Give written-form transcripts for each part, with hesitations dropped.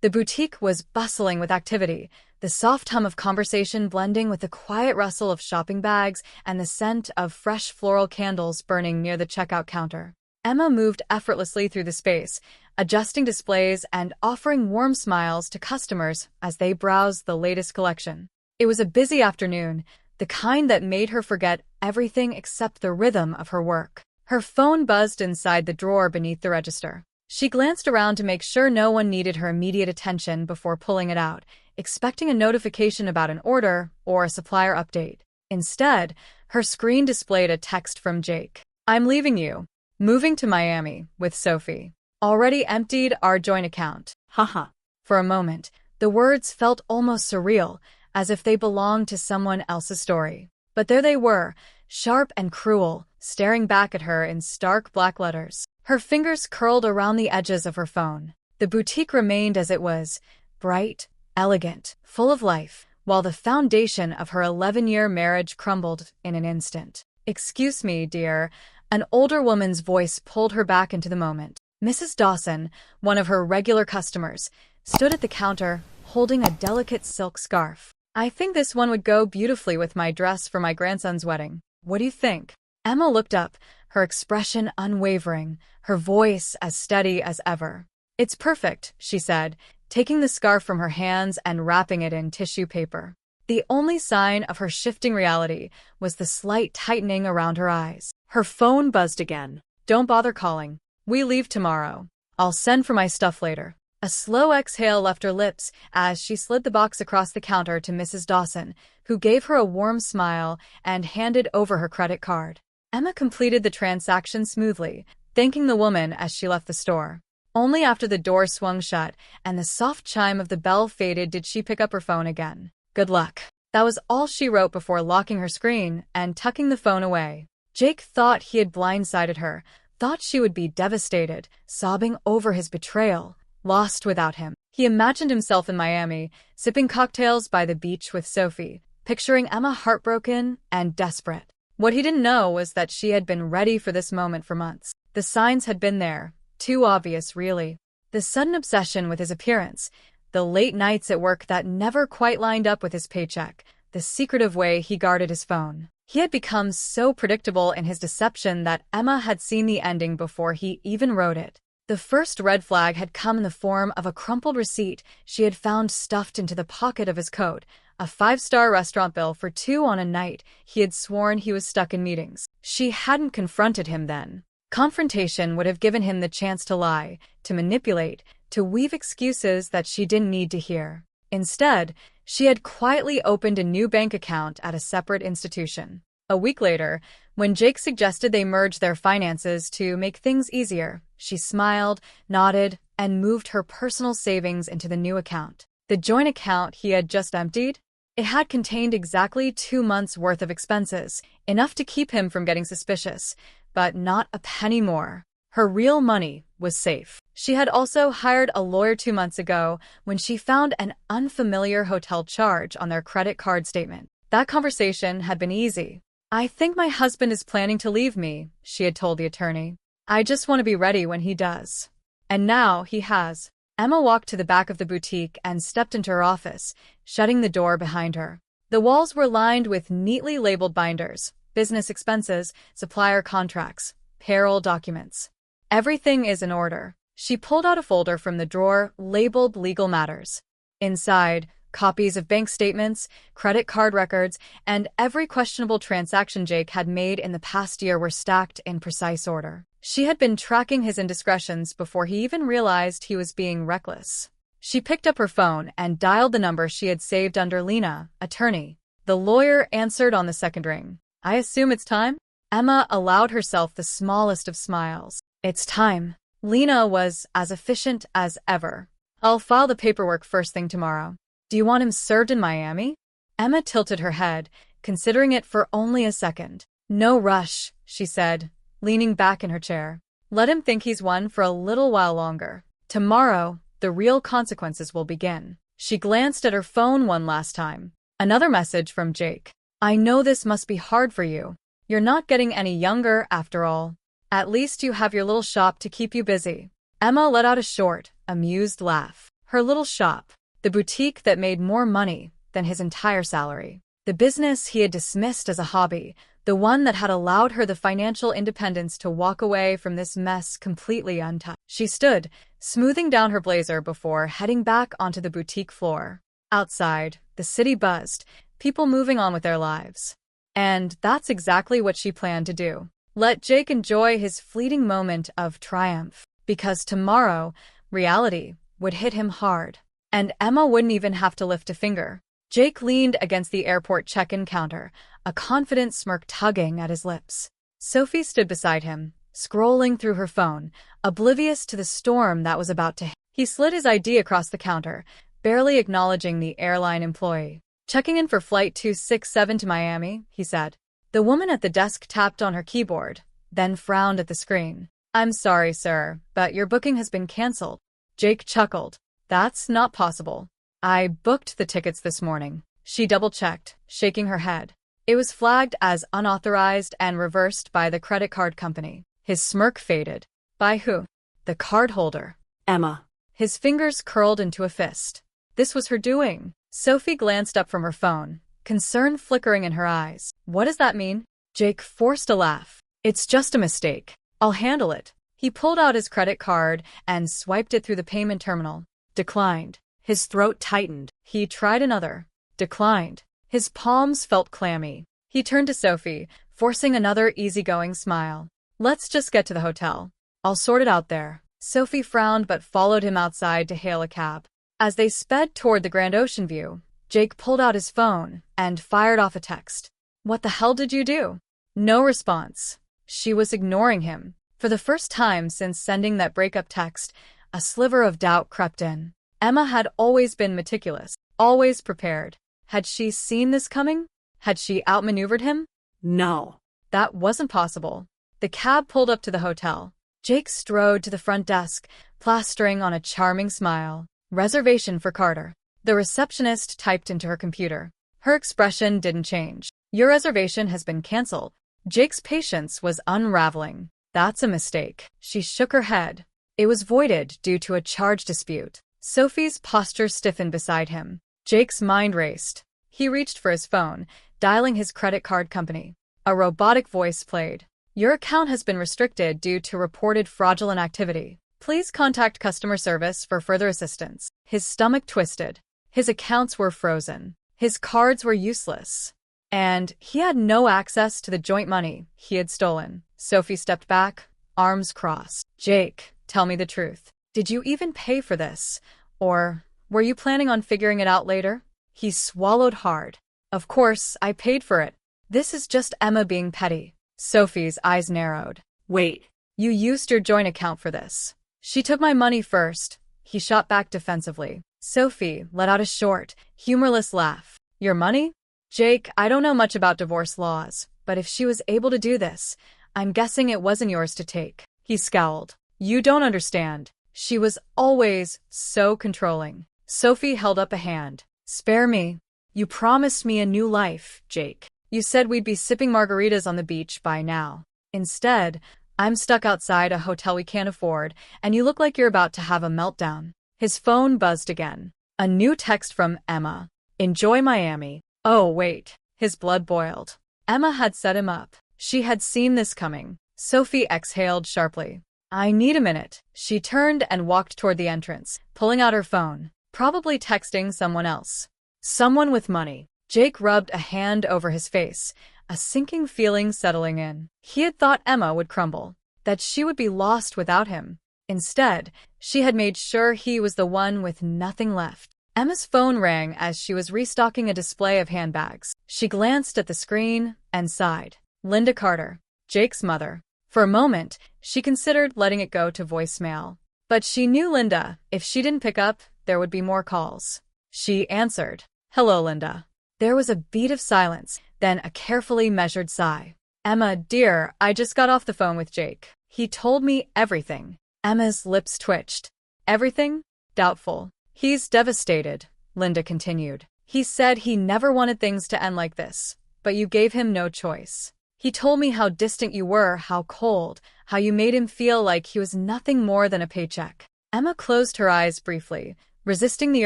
The boutique was bustling with activity, the soft hum of conversation blending with the quiet rustle of shopping bags and the scent of fresh floral candles burning near the checkout counter. Emma moved effortlessly through the space, adjusting displays and offering warm smiles to customers as they browsed the latest collection. It was a busy afternoon, the kind that made her forget everything except the rhythm of her work. Her phone buzzed inside the drawer beneath the register. She glanced around to make sure no one needed her immediate attention before pulling it out, expecting a notification about an order or a supplier update. Instead, her screen displayed a text from Jake. "I'm leaving you. Moving to Miami with Sophie. Already emptied our joint account. Haha." For a moment, the words felt almost surreal, as if they belonged to someone else's story. But there they were, sharp and cruel, staring back at her in stark black letters. Her fingers curled around the edges of her phone. The boutique remained as it was, bright, elegant, full of life, while the foundation of her 11-year marriage crumbled in an instant. "Excuse me, dear." An older woman's voice pulled her back into the moment. Mrs. Dawson, one of her regular customers, stood at the counter, holding a delicate silk scarf. "I think this one would go beautifully with my dress for my grandson's wedding. What do you think?" Emma looked up, her expression unwavering, her voice as steady as ever. "It's perfect," she said, taking the scarf from her hands and wrapping it in tissue paper. The only sign of her shifting reality was the slight tightening around her eyes. Her phone buzzed again. "Don't bother calling. We leave tomorrow. I'll send for my stuff later." A slow exhale left her lips as she slid the box across the counter to Mrs. Dawson, who gave her a warm smile and handed over her credit card. Emma completed the transaction smoothly, thanking the woman as she left the store. Only after the door swung shut and the soft chime of the bell faded did she pick up her phone again. "Good luck." That was all she wrote before locking her screen and tucking the phone away. Jake thought he had blindsided her, thought she would be devastated, sobbing over his betrayal, lost without him. He imagined himself in Miami, sipping cocktails by the beach with Sophie, picturing Emma heartbroken and desperate. What he didn't know was that she had been ready for this moment for months. The signs had been there, too obvious really. The sudden obsession with his appearance, the late nights at work that never quite lined up with his paycheck, the secretive way he guarded his phone. He had become so predictable in his deception that Emma had seen the ending before he even wrote it. The first red flag had come in the form of a crumpled receipt she had found stuffed into the pocket of his coat, a 5-star restaurant bill for 2 on a night he had sworn he was stuck in meetings. She hadn't confronted him then. Confrontation would have given him the chance to lie, to manipulate, to weave excuses that she didn't need to hear. Instead, she had quietly opened a new bank account at a separate institution. A week later, when Jake suggested they merge their finances to make things easier, she smiled, nodded, and moved her personal savings into the new account. The joint account he had just emptied? It had contained exactly 2 months' worth of expenses, enough to keep him from getting suspicious, but not a penny more. Her real money was safe. She had also hired a lawyer 2 months ago when she found an unfamiliar hotel charge on their credit card statement. That conversation had been easy. "I think my husband is planning to leave me," she had told the attorney. "I just want to be ready when he does." And now he has. Emma walked to the back of the boutique and stepped into her office, shutting the door behind her. The walls were lined with neatly labeled binders, business expenses, supplier contracts, payroll documents. Everything is in order. She pulled out a folder from the drawer labeled Legal Matters. Inside, copies of bank statements, credit card records, and every questionable transaction Jake had made in the past year were stacked in precise order. She had been tracking his indiscretions before he even realized he was being reckless. She picked up her phone and dialed the number she had saved under Lena, attorney. The lawyer answered on the second ring. "I assume it's time?" Emma allowed herself the smallest of smiles. "It's time." Lena was as efficient as ever. "I'll file the paperwork first thing tomorrow." "Do you want him served in Miami?" Emma tilted her head, considering it for only a second. "No rush," she said, leaning back in her chair. "Let him think he's won for a little while longer. Tomorrow, the real consequences will begin." She glanced at her phone one last time. Another message from Jake. "I know this must be hard for you. You're not getting any younger after all. At least you have your little shop to keep you busy." Emma let out a short, amused laugh. Her little shop. The boutique that made more money than his entire salary. The business he had dismissed as a hobby. The one that had allowed her the financial independence to walk away from this mess completely untouched. She stood, smoothing down her blazer before heading back onto the boutique floor. Outside, the city buzzed, people moving on with their lives. And that's exactly what she planned to do. Let Jake enjoy his fleeting moment of triumph. Because tomorrow, reality would hit him hard. And Emma wouldn't even have to lift a finger. Jake leaned against the airport check-in counter, a confident smirk tugging at his lips. Sophie stood beside him, scrolling through her phone, oblivious to the storm that was about to hit. He slid his ID across the counter, barely acknowledging the airline employee. "Checking in for Flight 267 to Miami," he said. The woman at the desk tapped on her keyboard, then frowned at the screen. "I'm sorry, sir, but your booking has been canceled." Jake chuckled. "That's not possible. I booked the tickets this morning." She double-checked, shaking her head. It was flagged as unauthorized and reversed by the credit card company. His smirk faded. "By who?" "The cardholder." "Emma." His fingers curled into a fist. This was her doing. Sophie glanced up from her phone, concern flickering in her eyes. "What does that mean?" Jake forced a laugh. "It's just a mistake. I'll handle it." He pulled out his credit card and swiped it through the payment terminal. Declined. His throat tightened. He tried another. Declined. His palms felt clammy. He turned to Sophie, forcing another easygoing smile. "Let's just get to the hotel. I'll sort it out there." Sophie frowned but followed him outside to hail a cab. As they sped toward the Grand Ocean View, Jake pulled out his phone and fired off a text. "What the hell did you do?" No response. She was ignoring him. For the first time since sending that breakup text, a sliver of doubt crept in. Emma had always been meticulous, always prepared. Had she seen this coming? Had she outmaneuvered him? No. That wasn't possible. The cab pulled up to the hotel. Jake strode to the front desk, plastering on a charming smile. "Reservation for Carter." The receptionist typed into her computer. Her expression didn't change. "Your reservation has been canceled." Jake's patience was unraveling. "That's a mistake." She shook her head. It was voided due to a charge dispute. Sophie's posture stiffened beside him. Jake's mind raced. He reached for his phone, dialing his credit card company. A robotic voice played. "Your account has been restricted due to reported fraudulent activity. Please contact customer service for further assistance." His stomach twisted. His accounts were frozen. His cards were useless. And he had no access to the joint money he had stolen. Sophie stepped back, arms crossed. "Jake, tell me the truth. Did you even pay for this? Or were you planning on figuring it out later?" He swallowed hard. "Of course, I paid for it. This is just Emma being petty." Sophie's eyes narrowed. "Wait. You used your joint account for this." "She took my money first." He shot back defensively. Sophie let out a short, humorless laugh. "Your money?" "Jake, I don't know much about divorce laws, but if she was able to do this, I'm guessing it wasn't yours to take." He scowled. "You don't understand. She was always so controlling." Sophie held up a hand. "Spare me. You promised me a new life, Jake. You said we'd be sipping margaritas on the beach by now. Instead, I'm stuck outside a hotel we can't afford, and you look like you're about to have a meltdown." His phone buzzed again. A new text from Emma. "Enjoy Miami." Oh, wait. His blood boiled. Emma had set him up. She had seen this coming. Sophie exhaled sharply. "I need a minute." She turned and walked toward the entrance, pulling out her phone, probably texting someone else. Someone with money. Jake rubbed a hand over his face, a sinking feeling settling in. He had thought Emma would crumble, that she would be lost without him. Instead, she had made sure he was the one with nothing left. Emma's phone rang as she was restocking a display of handbags. She glanced at the screen and sighed. Linda Carter, Jake's mother. For a moment, she considered letting it go to voicemail. But she knew Linda. If she didn't pick up, there would be more calls. She answered. "Hello, Linda." There was a beat of silence, then a carefully measured sigh. "Emma, dear, I just got off the phone with Jake. He told me everything." Emma's lips twitched. "Everything?" Doubtful. "He's devastated," Linda continued. "He said he never wanted things to end like this, but you gave him no choice. He told me how distant you were, how cold, how you made him feel like he was nothing more than a paycheck." Emma closed her eyes briefly, resisting the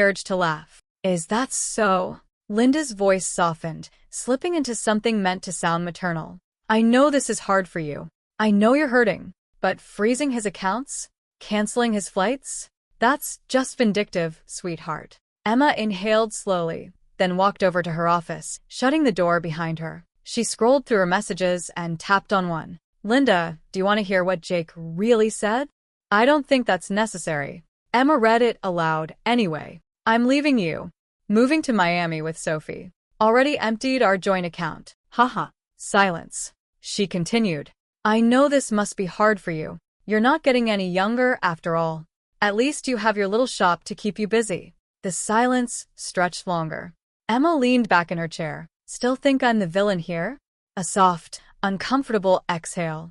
urge to laugh. Is that so? Linda's voice softened, slipping into something meant to sound maternal. I know this is hard for you. I know you're hurting. But freezing his accounts? Canceling his flights? That's just vindictive, sweetheart. Emma inhaled slowly, then walked over to her office, shutting the door behind her. She scrolled through her messages and tapped on one. Linda, do you want to hear what Jake really said? I don't think that's necessary. Emma read it aloud anyway. I'm leaving you. Moving to Miami with Sophie. Already emptied our joint account. Haha. Silence. She continued. I know this must be hard for you. You're not getting any younger after all. At least you have your little shop to keep you busy. The silence stretched longer. Emma leaned back in her chair. Still think I'm the villain here? A soft, uncomfortable exhale.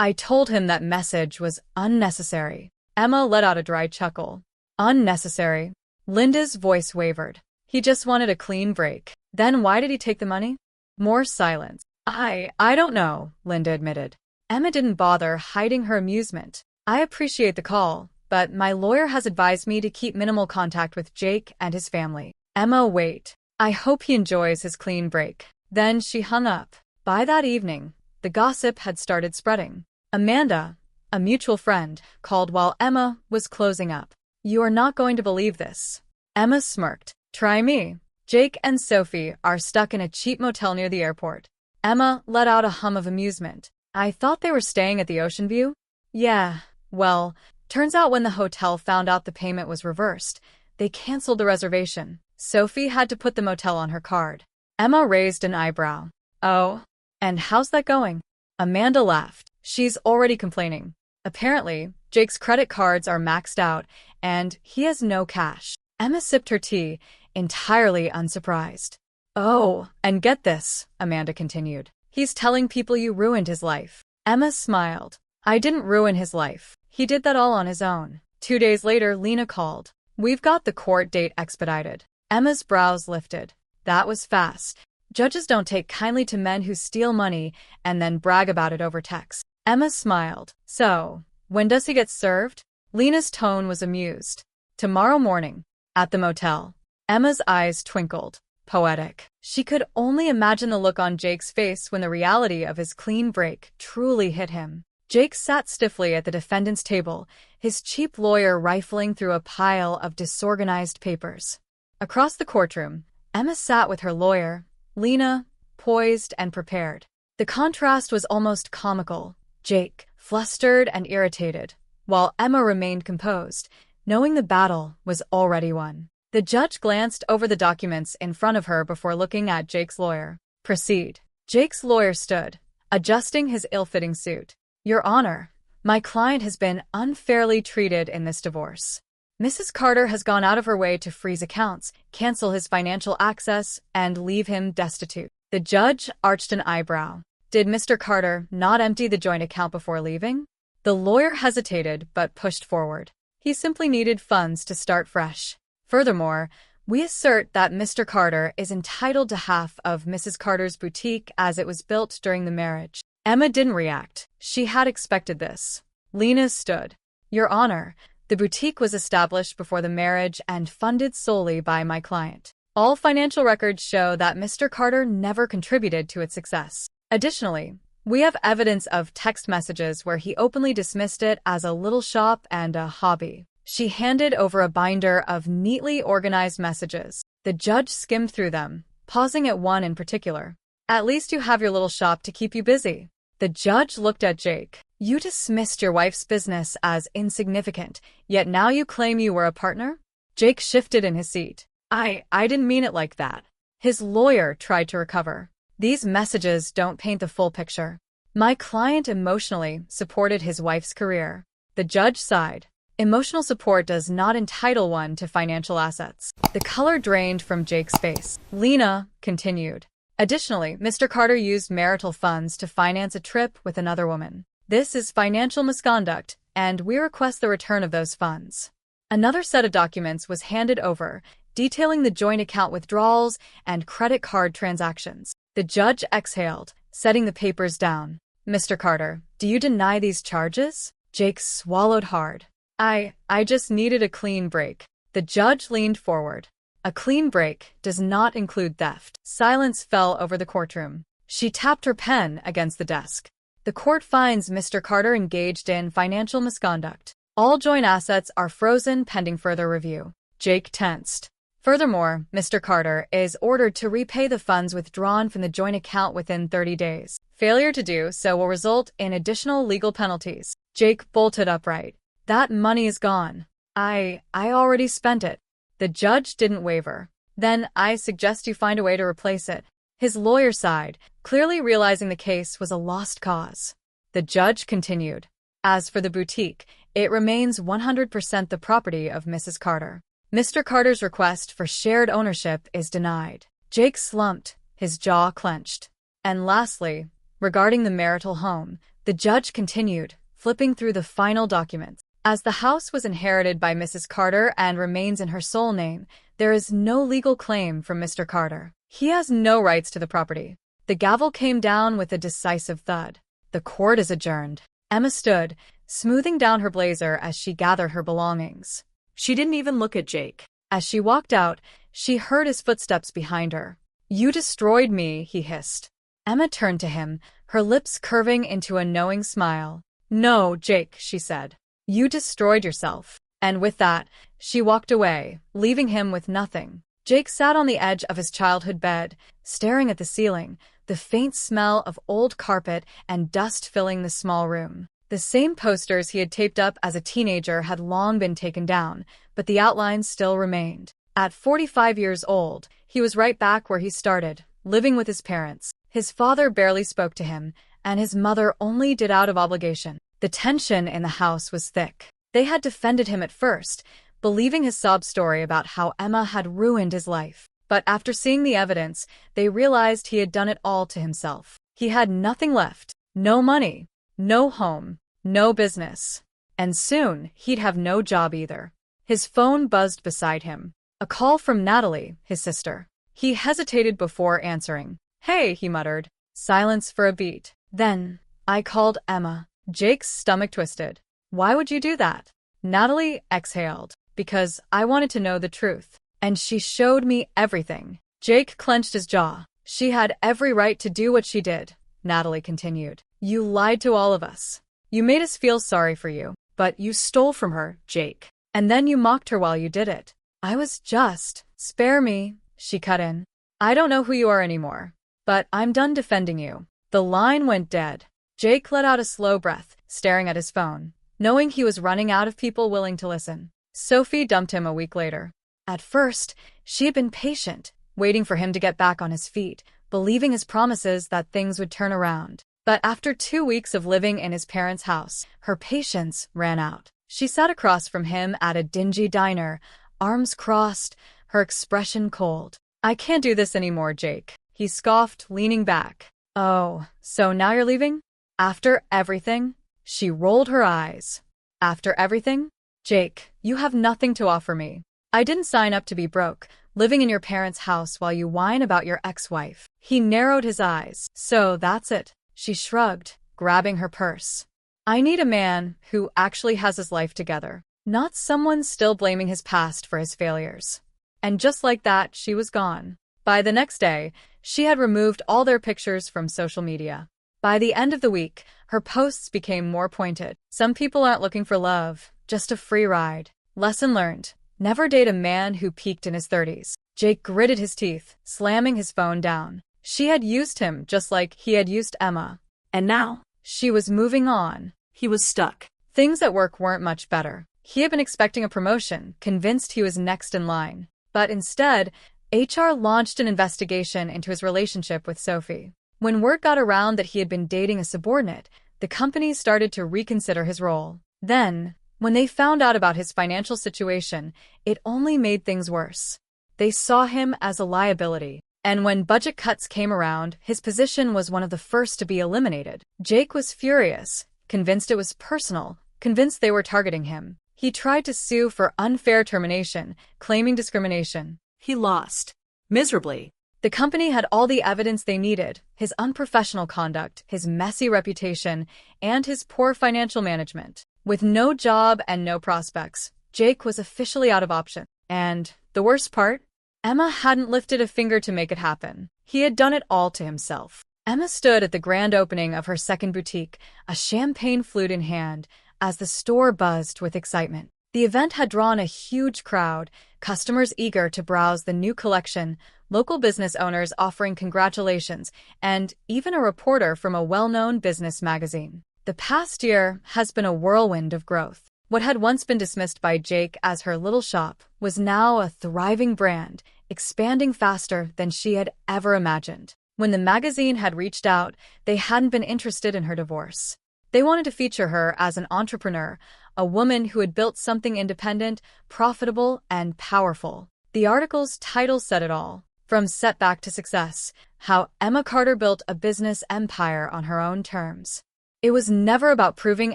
I told him that message was unnecessary. Emma let out a dry chuckle. Unnecessary? Linda's voice wavered. He just wanted a clean break. Then why did he take the money? More silence. I don't know, Linda admitted. Emma didn't bother hiding her amusement. I appreciate the call, but my lawyer has advised me to keep minimal contact with Jake and his family. Emma, wait. I hope he enjoys his clean break. Then she hung up. By that evening, the gossip had started spreading. Amanda, a mutual friend, called while Emma was closing up. You are not going to believe this. Emma smirked. Try me. Jake and Sophie are stuck in a cheap motel near the airport. Emma let out a hum of amusement. I thought they were staying at the Ocean View? Yeah, well, turns out when the hotel found out the payment was reversed, they canceled the reservation. Sophie had to put the motel on her card. Emma raised an eyebrow. Oh, and how's that going? Amanda laughed. She's already complaining. Apparently, Jake's credit cards are maxed out, and he has no cash. Emma sipped her tea, entirely unsurprised. Oh, and get this, Amanda continued. He's telling people you ruined his life. Emma smiled. I didn't ruin his life. He did that all on his own. 2 days later, Lena called. We've got the court date expedited. Emma's brows lifted. That was fast. Judges don't take kindly to men who steal money and then brag about it over text. Emma smiled. So, when does he get served? Lena's tone was amused. Tomorrow morning. At the motel. Emma's eyes twinkled. Poetic. She could only imagine the look on Jake's face when the reality of his clean break truly hit him. Jake sat stiffly at the defendant's table, his cheap lawyer rifling through a pile of disorganized papers. Across the courtroom, Emma sat with her lawyer, Lena, poised and prepared. The contrast was almost comical. Jake, flustered and irritated, while Emma remained composed, knowing the battle was already won. The judge glanced over the documents in front of her before looking at Jake's lawyer. Proceed. Jake's lawyer stood, adjusting his ill-fitting suit. Your Honor, my client has been unfairly treated in this divorce. Mrs. Carter has gone out of her way to freeze accounts, cancel his financial access, and leave him destitute. The judge arched an eyebrow. Did Mr. Carter not empty the joint account before leaving? The lawyer hesitated but pushed forward. He simply needed funds to start fresh. Furthermore, we assert that Mr. Carter is entitled to half of Mrs. Carter's boutique as it was built during the marriage. Emma didn't react. She had expected this. Lena stood. Your Honor, the boutique was established before the marriage and funded solely by my client. All financial records show that Mr. Carter never contributed to its success. Additionally, we have evidence of text messages where he openly dismissed it as a little shop and a hobby. She handed over a binder of neatly organized messages. The judge skimmed through them, pausing at one in particular. At least you have your little shop to keep you busy. The judge looked at Jake. You dismissed your wife's business as insignificant, yet now you claim you were a partner? Jake shifted in his seat. I didn't mean it like that. His lawyer tried to recover. These messages don't paint the full picture. My client emotionally supported his wife's career. The judge sighed. Emotional support does not entitle one to financial assets. The color drained from Jake's face. Lena continued. Additionally, Mr. Carter used marital funds to finance a trip with another woman. This is financial misconduct, and we request the return of those funds. Another set of documents was handed over, detailing the joint account withdrawals and credit card transactions. The judge exhaled, setting the papers down. Mr. Carter, do you deny these charges? Jake swallowed hard. I just needed a clean break. The judge leaned forward. A clean break does not include theft. Silence fell over the courtroom. She tapped her pen against the desk. The court finds Mr. Carter engaged in financial misconduct. All joint assets are frozen pending further review. Jake tensed. Furthermore, Mr. Carter is ordered to repay the funds withdrawn from the joint account within 30 days. Failure to do so will result in additional legal penalties. Jake bolted upright. That money is gone. I already spent it. The judge didn't waver. Then I suggest you find a way to replace it. His lawyer sighed, clearly realizing the case was a lost cause. The judge continued. As for the boutique, it remains 100% the property of Mrs. Carter. Mr. Carter's request for shared ownership is denied. Jake slumped, his jaw clenched. And lastly, regarding the marital home, the judge continued, flipping through the final documents. As the house was inherited by Mrs. Carter and remains in her sole name, there is no legal claim from Mr. Carter. He has no rights to the property. The gavel came down with a decisive thud. The court is adjourned. Emma stood, smoothing down her blazer as she gathered her belongings. She didn't even look at Jake. As she walked out, she heard his footsteps behind her. "You destroyed me," he hissed. Emma turned to him, her lips curving into a knowing smile. "No, Jake," she said. "You destroyed yourself." And with that, she walked away, leaving him with nothing. Jake sat on the edge of his childhood bed, staring at the ceiling, the faint smell of old carpet and dust filling the small room. The same posters he had taped up as a teenager had long been taken down, but the outlines still remained. At 45 years old, he was right back where he started, living with his parents. His father barely spoke to him, and his mother only did out of obligation. The tension in the house was thick. They had defended him at first, believing his sob story about how Emma had ruined his life. But after seeing the evidence, they realized he had done it all to himself. He had nothing left. No money. No home. No business. And soon, he'd have no job either. His phone buzzed beside him. A call from Natalie, his sister. He hesitated before answering. "Hey," he muttered. Silence for a beat. Then, "I called Emma." Jake's stomach twisted. "Why would you do that?" Natalie exhaled. "Because I wanted to know the truth. And she showed me everything." Jake clenched his jaw. "She had every right to do what she did," Natalie continued. "You lied to all of us. You made us feel sorry for you. But you stole from her, Jake. And then you mocked her while you did it." "I was just..." "Spare me," she cut in. "I don't know who you are anymore. But I'm done defending you." The line went dead. Jake let out a slow breath, staring at his phone, knowing he was running out of people willing to listen. Sophie dumped him a week later. At first, she had been patient, waiting for him to get back on his feet, believing his promises that things would turn around. But after 2 weeks of living in his parents' house, her patience ran out. She sat across from him at a dingy diner, arms crossed, her expression cold. "I can't do this anymore, Jake," he scoffed, leaning back. "Oh, so now you're leaving? After everything?" She rolled her eyes. "After everything? Jake, you have nothing to offer me. I didn't sign up to be broke, living in your parents' house while you whine about your ex-wife." He narrowed his eyes. "So that's it." She shrugged, grabbing her purse. "I need a man who actually has his life together, not someone still blaming his past for his failures." And just like that, she was gone. By the next day, she had removed all their pictures from social media. By the end of the week, her posts became more pointed. "Some people aren't looking for love, just a free ride. Lesson learned. Never date a man who peaked in his 30s. Jake gritted his teeth, slamming his phone down. She had used him just like he had used Emma. And now, she was moving on. He was stuck. Things at work weren't much better. He had been expecting a promotion, convinced he was next in line. But instead, HR launched an investigation into his relationship with Sophie. When word got around that he had been dating a subordinate, the company started to reconsider his role. Then, when they found out about his financial situation, it only made things worse. They saw him as a liability. And when budget cuts came around, his position was one of the first to be eliminated. Jake was furious, convinced it was personal, convinced they were targeting him. He tried to sue for unfair termination, claiming discrimination. He lost. Miserably. The company had all the evidence they needed: his unprofessional conduct, his messy reputation, and his poor financial management. With no job and no prospects, Jake was officially out of options. And the worst part? Emma hadn't lifted a finger to make it happen. He had done it all to himself. Emma stood at the grand opening of her second boutique, a champagne flute in hand, as the store buzzed with excitement. The event had drawn a huge crowd, customers eager to browse the new collection, local business owners offering congratulations, and even a reporter from a well-known business magazine. The past year has been a whirlwind of growth. What had once been dismissed by Jake as her little shop was now a thriving brand, expanding faster than she had ever imagined. When the magazine had reached out, they hadn't been interested in her divorce. They wanted to feature her as an entrepreneur, a woman who had built something independent, profitable, and powerful. The article's title said it all. From Setback to Success, how Emma Carter built a business empire on her own terms. It was never about proving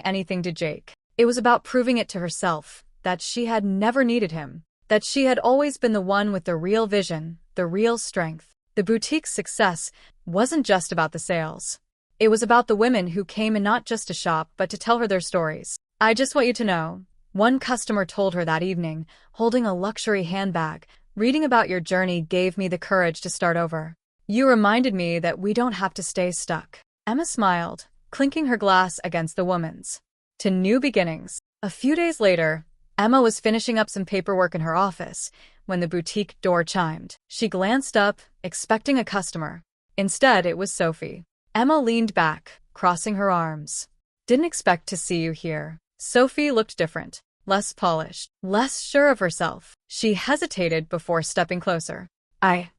anything to Jake. It was about proving it to herself, that she had never needed him, that she had always been the one with the real vision, the real strength. The boutique's success wasn't just about the sales. It was about the women who came in not just to shop, but to tell her their stories. "I just want you to know," one customer told her that evening, holding a luxury handbag, "reading about your journey gave me the courage to start over. You reminded me that we don't have to stay stuck." Emma smiled, clinking her glass against the woman's. To new beginnings. A few days later, Emma was finishing up some paperwork in her office when the boutique door chimed. She glanced up, expecting a customer. Instead, it was Sophie. Emma leaned back, crossing her arms. "Didn't expect to see you here." Sophie looked different, less polished, less sure of herself. She hesitated before stepping closer. I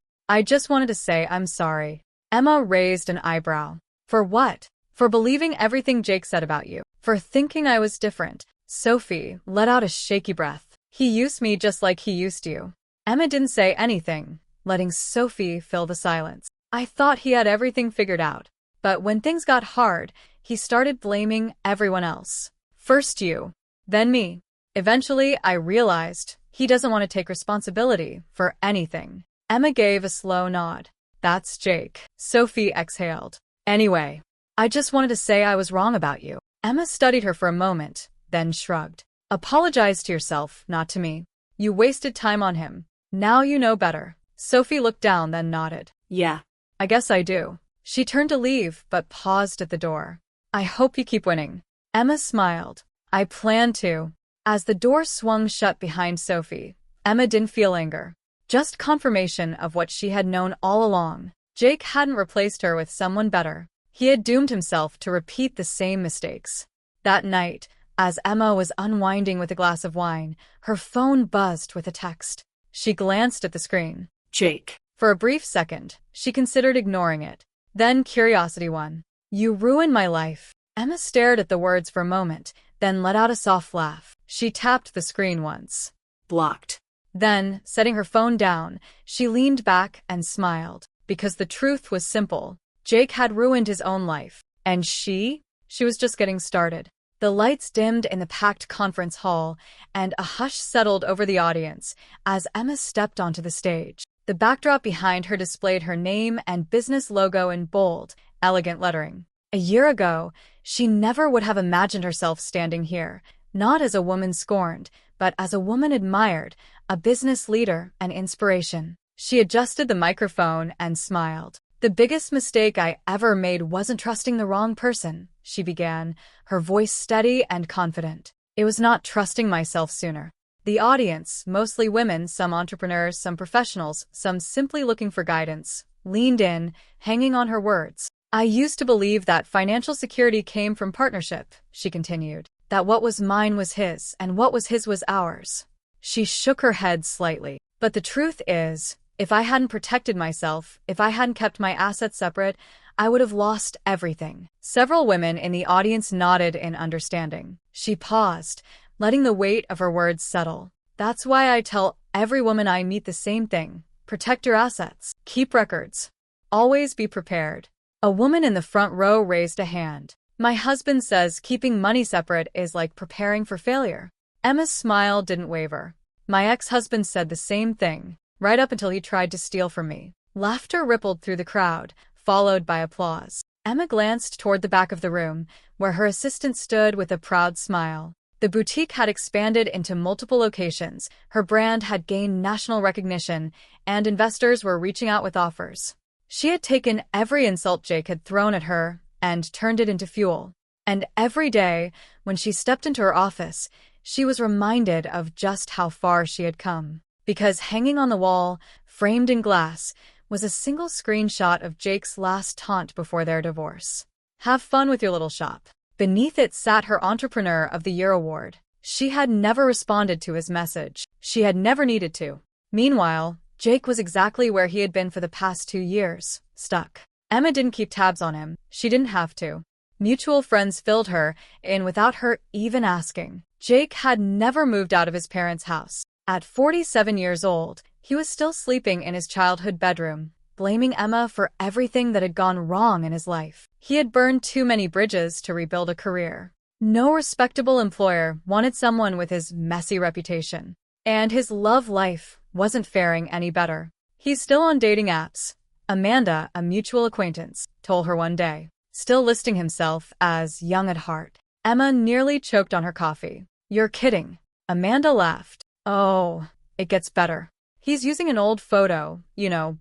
just wanted to say I'm sorry." Emma raised an eyebrow. "For what?" "For believing everything Jake said about you. For thinking I was different." Sophie let out a shaky breath. "He used me just like he used you." Emma didn't say anything, letting Sophie fill the silence. "I thought he had everything figured out. But when things got hard, he started blaming everyone else. First you, then me. Eventually, I realized he doesn't want to take responsibility for anything." Emma gave a slow nod. "That's Jake." Sophie exhaled. "Anyway, I just wanted to say I was wrong about you." Emma studied her for a moment, then shrugged. "Apologize to yourself, not to me. You wasted time on him. Now you know better." Sophie looked down, then nodded. Yeah. "I guess I do." She turned to leave, but paused at the door. "I hope you keep winning." Emma smiled. "I plan to." As the door swung shut behind Sophie, Emma didn't feel anger. Just confirmation of what she had known all along. Jake hadn't replaced her with someone better. He had doomed himself to repeat the same mistakes. That night, as Emma was unwinding with a glass of wine, her phone buzzed with a text. She glanced at the screen. Jake. For a brief second, she considered ignoring it. Then curiosity won. "You ruined my life." Emma stared at the words for a moment, then let out a soft laugh. She tapped the screen once. Blocked. Then, setting her phone down, she leaned back and smiled. Because the truth was simple. Jake had ruined his own life. And she was just getting started. The lights dimmed in the packed conference hall, and a hush settled over the audience as Emma stepped onto the stage. The backdrop behind her displayed her name and business logo in bold, elegant lettering. A year ago, she never would have imagined herself standing here, not as a woman scorned, but as a woman admired, a business leader, an inspiration. She adjusted the microphone and smiled. "The biggest mistake I ever made wasn't trusting the wrong person," she began, her voice steady and confident. "It was not trusting myself sooner." The audience, mostly women, some entrepreneurs, some professionals, some simply looking for guidance, leaned in, hanging on her words. "I used to believe that financial security came from partnership," she continued. "That what was mine was his, and what was his was ours." She shook her head slightly. "But the truth is, if I hadn't protected myself, if I hadn't kept my assets separate, I would have lost everything." Several women in the audience nodded in understanding. She paused, letting the weight of her words settle. "That's why I tell every woman I meet the same thing. Protect your assets. Keep records. Always be prepared." A woman in the front row raised a hand. "My husband says keeping money separate is like preparing for failure." Emma's smile didn't waver. "My ex-husband said the same thing, right up until he tried to steal from me." Laughter rippled through the crowd, followed by applause. Emma glanced toward the back of the room, where her assistant stood with a proud smile. The boutique had expanded into multiple locations, her brand had gained national recognition, and investors were reaching out with offers. She had taken every insult Jake had thrown at her and turned it into fuel. And every day, when she stepped into her office, she was reminded of just how far she had come. Because hanging on the wall, framed in glass, was a single screenshot of Jake's last taunt before their divorce. "Have fun with your little shop." Beneath it sat her Entrepreneur of the Year award. She had never responded to his message. She had never needed to. Meanwhile, Jake was exactly where he had been for the past 2 years, stuck. Emma didn't keep tabs on him. She didn't have to. Mutual friends filled her in without her even asking. Jake had never moved out of his parents' house. At 47 years old, he was still sleeping in his childhood bedroom, blaming Emma for everything that had gone wrong in his life. He had burned too many bridges to rebuild a career. No respectable employer wanted someone with his messy reputation. And his love life wasn't faring any better. "He's still on dating apps," Amanda, a mutual acquaintance, told her one day, still listing himself as young at heart. Emma nearly choked on her coffee. "You're kidding." Amanda laughed. "Oh, it gets better. He's using an old photo,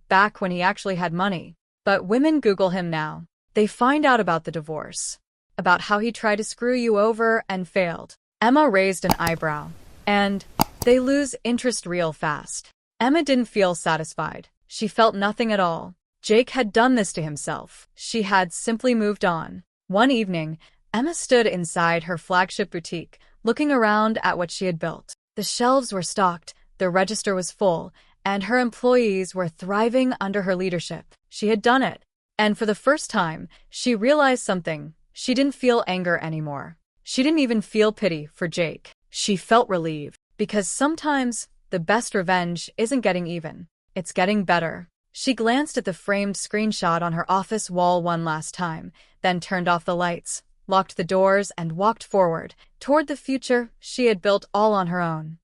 back when he actually had money. But women Google him now. They find out about the divorce, about how he tried to screw you over and failed." Emma raised an eyebrow. "And they lose interest real fast." Emma didn't feel satisfied. She felt nothing at all. Jake had done this to himself. She had simply moved on. One evening, Emma stood inside her flagship boutique, looking around at what she had built. The shelves were stocked, the register was full, and her employees were thriving under her leadership. She had done it. And for the first time, she realized something. She didn't feel anger anymore. She didn't even feel pity for Jake. She felt relieved. Because sometimes, the best revenge isn't getting even. It's getting better. She glanced at the framed screenshot on her office wall one last time, then turned off the lights, locked the doors, and walked forward, toward the future she had built all on her own.